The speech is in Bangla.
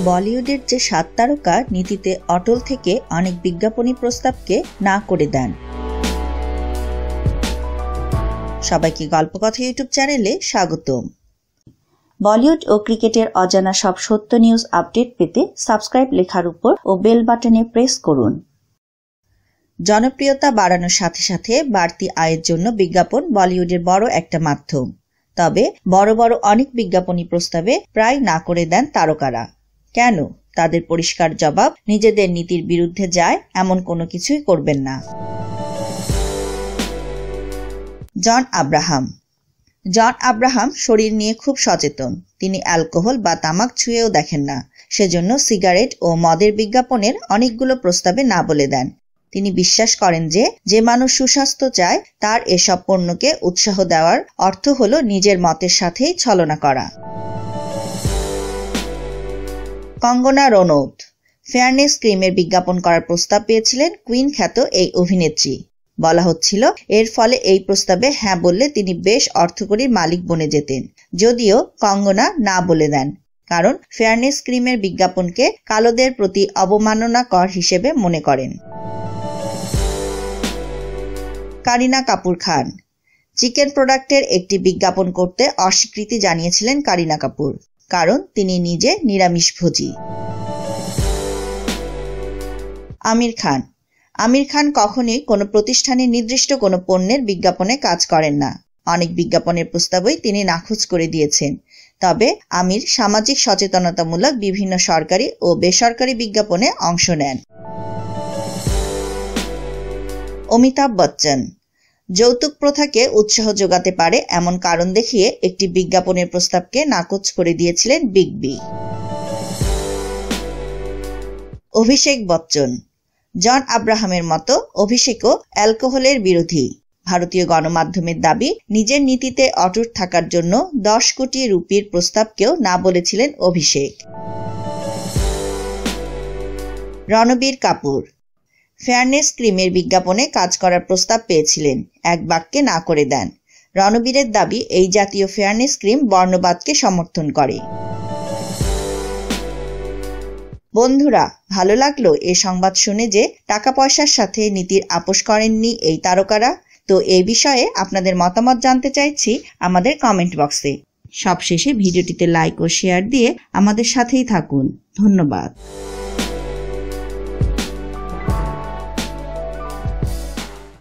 বলিউডের যে ৭ তারকা নীতিতে অটল থেকে অনেক বিজ্ঞাপনী প্রস্তাবকে না করে দেন। সবাইকে গল্পকথা ইউটিউব চ্যানেলে স্বাগতম। বলিউড ও ক্রিকেটের অজানা সব সত্য নিউজ আপডেট পেতে সাবস্ক্রাইব লেখার উপর ও বেল বাটনে প্রেস করুন। জনপ্রিয়তা বাড়ানোর সাথে সাথে বাড়তি আয়ের জন্য বিজ্ঞাপন বলিউডের বড় একটা মাধ্যম। তবে বড় বড় অনেক বিজ্ঞাপনী প্রস্তাবে প্রায় না করে দেন তারকারা। কেন? তাদের পরিষ্কার জবাব, নিজেদের নীতির বিরুদ্ধে যায় এমন কোনো কিছুই করবেন না। জন আব্রাহাম শরীর নিয়ে খুব সচেতন। তিনি অ্যালকোহল বা তামাক ছুঁয়েও দেখেন না। সেজন্য সিগারেট ও মদের বিজ্ঞাপনের অনেকগুলো প্রস্তাবে না বলে দেন। তিনি বিশ্বাস করেন যে মানুষ সুস্বাস্থ্য চায় তার এসব পণ্যকে উৎসাহ দেওয়ার অর্থ হলো নিজের মতের সাথেই ছলনা করা। কঙ্গনা রনৌত ফেয়ারনেস ক্রিমের বিজ্ঞাপন করার প্রস্তাব পেয়েছিলেন কুইন খ্যাত এই অভিনেত্রী। বলা হচ্ছিল এর ফলে এই প্রস্তাবে হ্যাঁ বললে তিনি বেশ অর্থকরীর মালিক বনে যেতেন। যদিও কঙ্গনা না বলে দেন, কারণ ফেয়ারনেস ক্রিমের বিজ্ঞাপনকে কালোদের প্রতি অবমাননাকর হিসেবে মনে করেন। কারিনা কাপুর খান চিকেন প্রোডাক্টের একটি বিজ্ঞাপন করতে অস্বীকৃতি জানিয়েছিলেন কারিনা কাপুর, কারণ তিনি নিজে নিরামিষভোজী। আমির খান কখনোই কোনো প্রতিষ্ঠানের নির্দিষ্ট কোনো পণ্যের বিজ্ঞাপনে কাজ করেন না। অনেক বিজ্ঞাপনের প্রস্তাবই তিনি নাকচ করে দিয়েছেন। তবে আমির সামাজিক সচেতনতামূলক বিভিন্ন সরকারি ও বেসরকারি বিজ্ঞাপনে অংশ নেন। অমিতাভ বচ্চন যৌতুক প্রথাকে উৎসাহ যোগাতে পারে এমন কারণ দেখিয়ে একটি বিজ্ঞাপনের প্রস্তাবকে নাকচ করে দিয়েছিলেন বিগ বি। অভিষেক বচ্চন জন আব্রাহামের মতো অভিষেকও অ্যালকোহলের বিরোধী। ভারতীয় গণমাধ্যমের দাবি, নিজের নীতিতে অটুট থাকার জন্য 10 কোটি রুপির প্রস্তাবকেও না বলেছিলেন অভিষেক। রণবীর কাপুর ফেয়ারনেস ক্রিমের বিজ্ঞাপনে কাজ করার প্রস্তাব পেয়েছিলেন, এক বাক্যে না করে দেন। রণবীরের দাবি, এই জাতীয় ফেয়ারনেস ক্রিম বর্ণবাদকে সমর্থন করে। বন্ধুরা, ভালো লাগলো এই সংবাদ শুনে যে টাকা পয়সার সাথে নীতির আপোষ করেননি এই তারকারা? তো এই বিষয়ে আপনাদের মতামত জানতে চাইছি আমাদের কমেন্ট বক্সে। সবশেষে ভিডিওটিতে লাইক ও শেয়ার দিয়ে আমাদের সাথেই থাকুন। ধন্যবাদ।